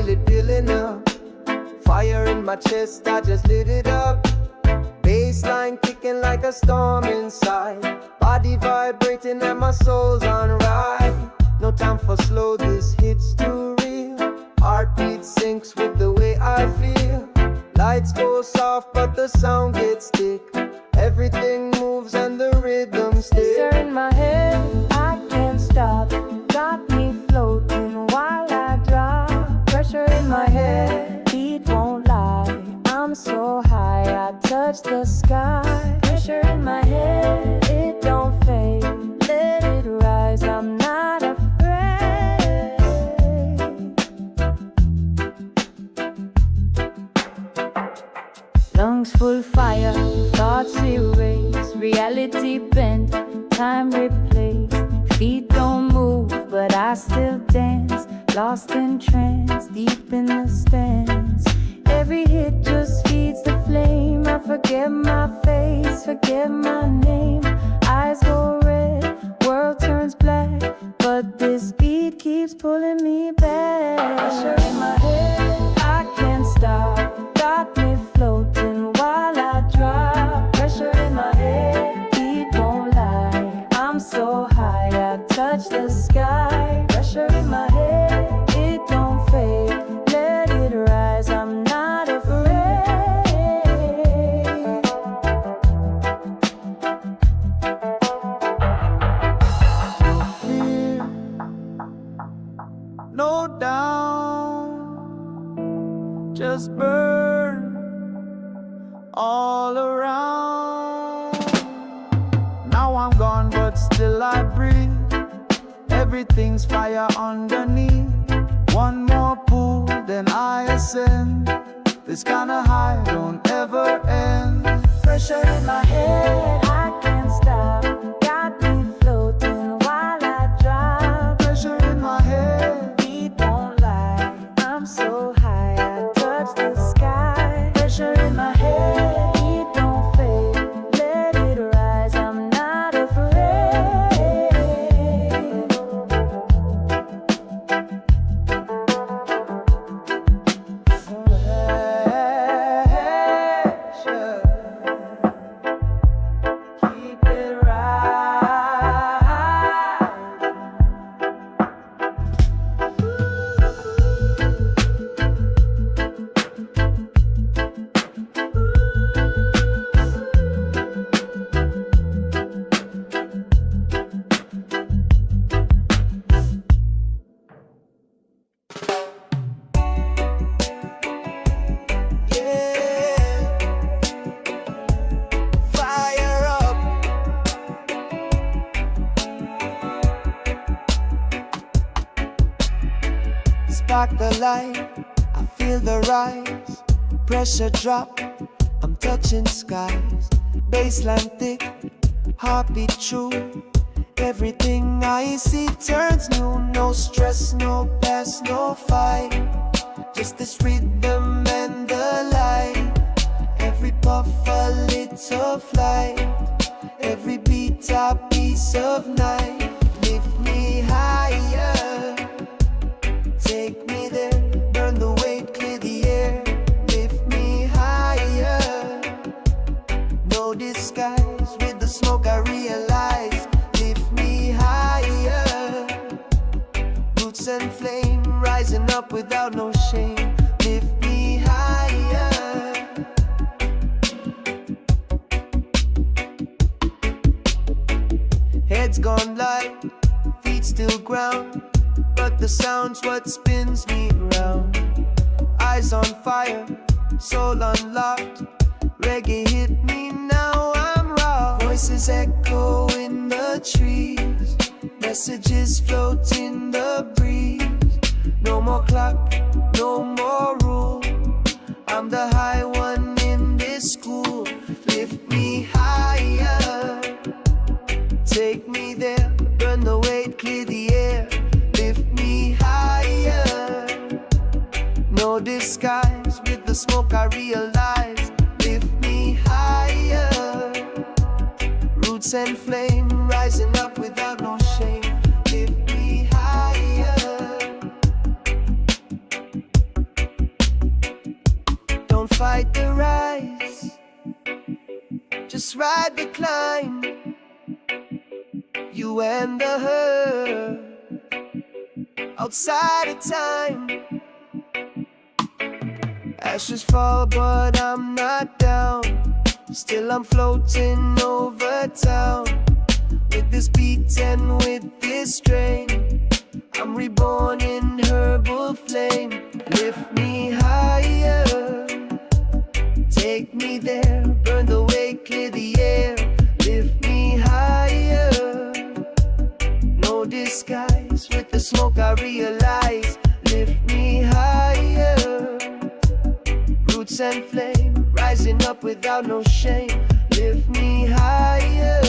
feel it building up. Fire in my chest, I just lit it up. Bassline kicking like a storm inside. Body vibrating and my soul's on ride. No time for slow, this hits too real. Heartbeat syncs with the way I feel. Lights go soft but the sound gets thick. Everything moves and the rhythm sticks. Pressure in my head, I can't stop. Got me floating while I drop. Pressure in my head, beat won't lie. I'm so high, I touch the sky. Pressure in my head, it don't fade. Let it rise, I'm not afraid. Lungs full fire, thoughts erased. Reality bent, time replaced. Feet don't move, but I still dance. Lost in trance, deep in the stands. Every hit just feeds the flame. I forget my face, forget my name. Eyes go red, world turns black, but this beat keeps pulling me back. Pressure in my head, I can't stop. Got me floating while I drop. Pressure in my head, beat won't lie. I'm so high, I touch the sky. Pressure in my head, it don't fade. Let it rise, I'm not afraid. No fear, no down, just burn all around. Now I'm gone, but still I breathe. Everything's fire underneath. One more pull, then I ascend. This kind of high don't ever end. Pressure in my head, I can't stop. Got me floating while I drop. Pressure in my head, Beat won't lie. I'm so high, I touch the sky. Pressure in my head, it don't fade. Let it rise, I'm not afraid. pressure. Keep it fire up. Spark the light, I feel the rise. Pressure drop, I'm touching skies. Baseline thick, heartbeat true. Everything I see turns new. No stress, no pass, no fight. Just this rhythm and the light. Every puff a little flight. Every beat a piece of night. Lift me higher, take me there. Burn the weight, clear the air. Lift me higher. No disguise, with the smoke I realize. Lift me higher. Roots and flame, rising up without no shame. Lift me higher. Head's gone light, feet still ground, but the sound's what spins me round. Eyes on fire, soul unlocked. Reggae hit me, now I'm raw. Voices echo in the trees. Messages float in the breeze. No more clock, no more rule. I'm the high one in this school. Lift me higher, take me there. Burn the weight, clear the air. Lift me higher. No disguise, with the smoke I realize. Lift me higher. Roots and flame, rising up without no shame. Lift me higher. Don't fight the rise, just ride the climb. You and the herd, outside of time. Ashes fall, but I'm not down. Still I'm floating over town. With this beat and with this strain, I'm reborn in herbal flame. Lift me higher, take me there. Burn the way, clear the air. Lift me higher, no disguise. With the smoke I realize. Lift me higher, roots and flame, rising up without no shame. Lift me higher.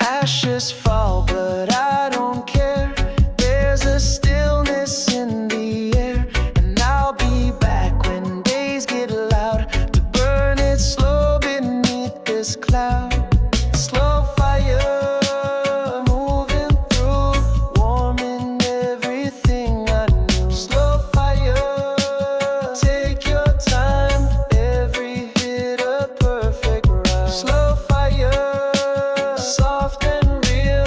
Ashes fall, but I don't care. There's a stillness in the air, and I'll be back when days get loud to burn it slow beneath this cloud. Slow fire moving through, warming everything I knew. Slow fire, take your time. Every hit a perfect rhyme. Slow fire, soft and real.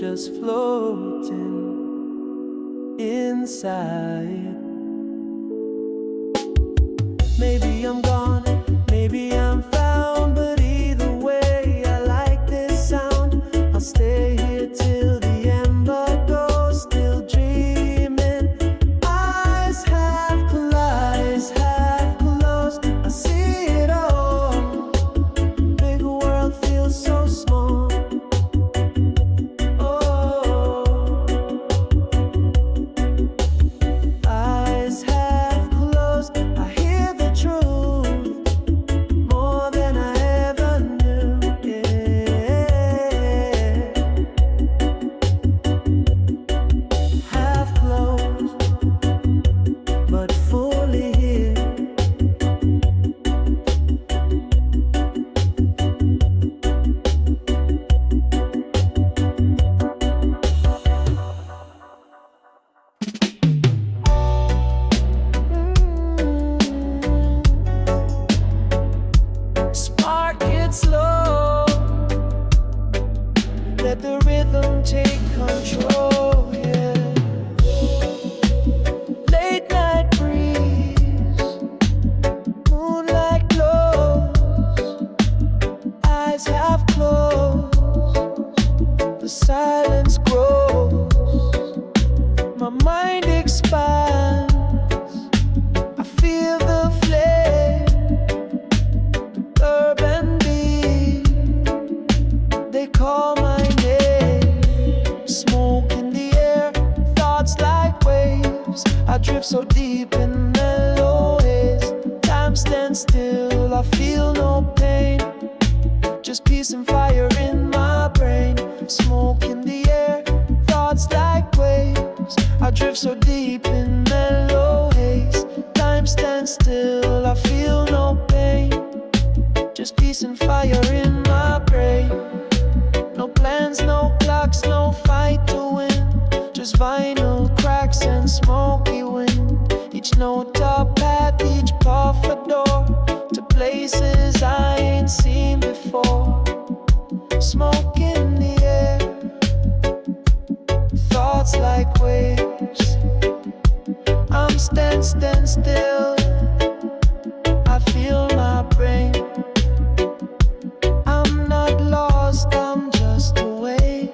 just floating inside. Maybe I'm gone, maybe I'm found, but either way I like this sound. I'll stay here till the ember goes, still dreaming. Eyes half closed, I see it all. Big world feels so small. Oh, eyes half closed, I hear the truth more than I ever knew. Yeah, half closed, but fully here. Spark it slow, let the rhythm take control, yeah. Late night breeze, moonlight glows, eyes half closed, the silence grows, my mind expands, I feel the flame. Urban beat, they call my name. Smoke in the air, thoughts like waves. I drift so deep in mellow haze. Time stands still, I feel no pain. Just peace and fire in my brain. Smoke in the air, thoughts like waves. I drift so deep in mellow haze. Time stands still, I feel no pain. Just peace and fire in my brain. No plans, no clocks, no fight to win. Just vinyl cracks and smoky wind. Each note a path, each puff a door to places I ain't seen before. Smoke in the air, thoughts like waves. I'm stand still, I feel my brain. I'm not lost, I'm just away,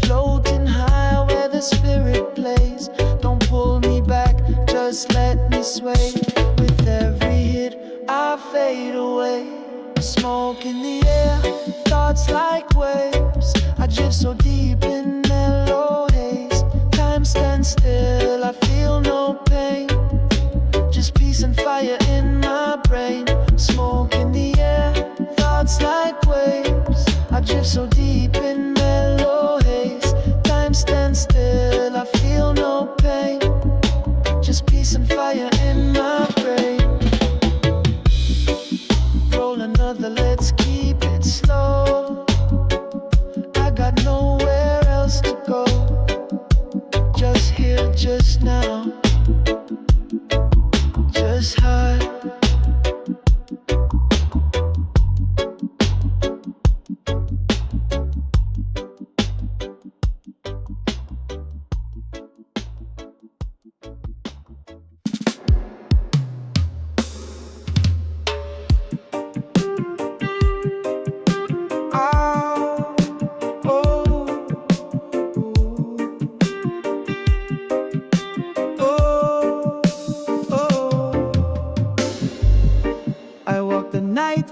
floating high where the spirit plays. Don't pull me back, just let me sway. With every hit, I fade away. Smoke in the air, thoughts like waves. I drift so deep in mellow haze. Time stands still, I feel no pain. Just peace and fire in my brain. Smoke in the air, thoughts like waves. I drift so deep in mellow haze. Time stands still, I feel no pain. Just peace and fire in my brain. Roll another, let's keep it slow. I got nowhere else to go. Just here, just now. Just hard.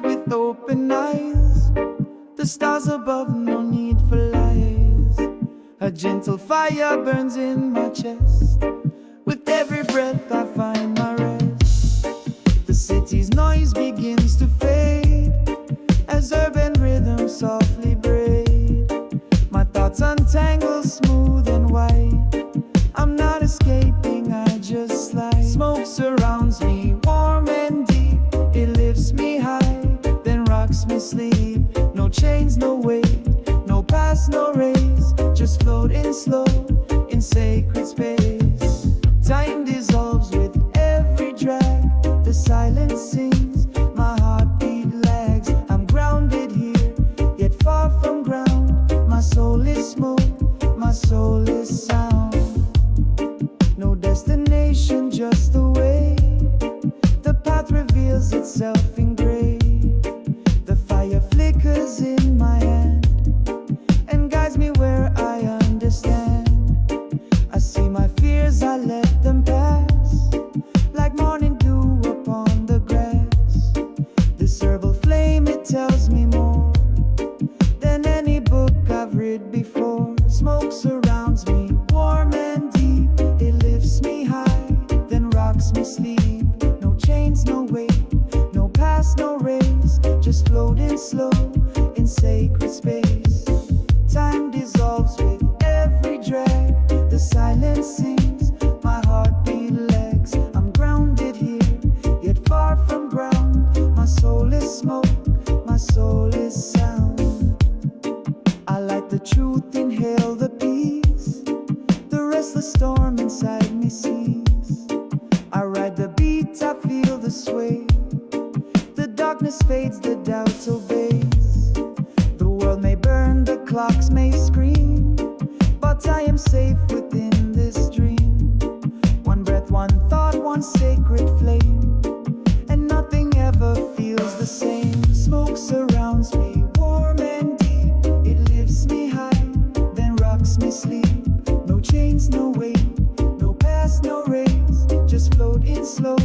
With open eyes, the stars above, no need for lies. A gentle fire burns in my chest. With every breath I find my rest. The city's noise begins to fade as urban rhythms softly braid. My thoughts untangle smooth and white. I'm not escaping, I just slide. Smoke surrounds me, warm and deep. It lifts me high, then rocks me sleep. No chains, no weight, no past, no race. Just floating slow in sacred space. Time dissolves with every drag. The silence sings, my heartbeat lags. I'm grounded here, yet far from ground. My soul is smoke, my light the truth, inhale the peace. The restless storm inside me sees. I ride the beat, I feel the sway. The darkness fades, the doubt obeys. The world may burn, the clocks may scream, but I am safe within this dream. One breath, one thought, one sacred flame, and nothing ever feels the same. Smoke surrounds me, warm and deep. It lifts me high, then rocks me sleep. No chains, no weight, no past, no race. Just float in slow,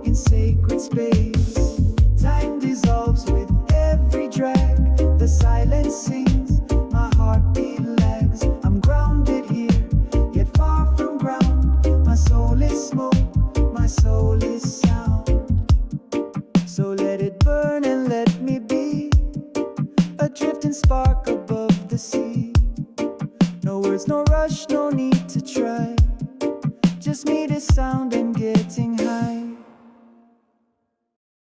in sacred space. Time dissolves with every drag. The silence sings, my heartbeat lags. I'm grounded here, yet far from ground. My soul is smoke, my soul is sound. So let it burn and let me be a drifting spark.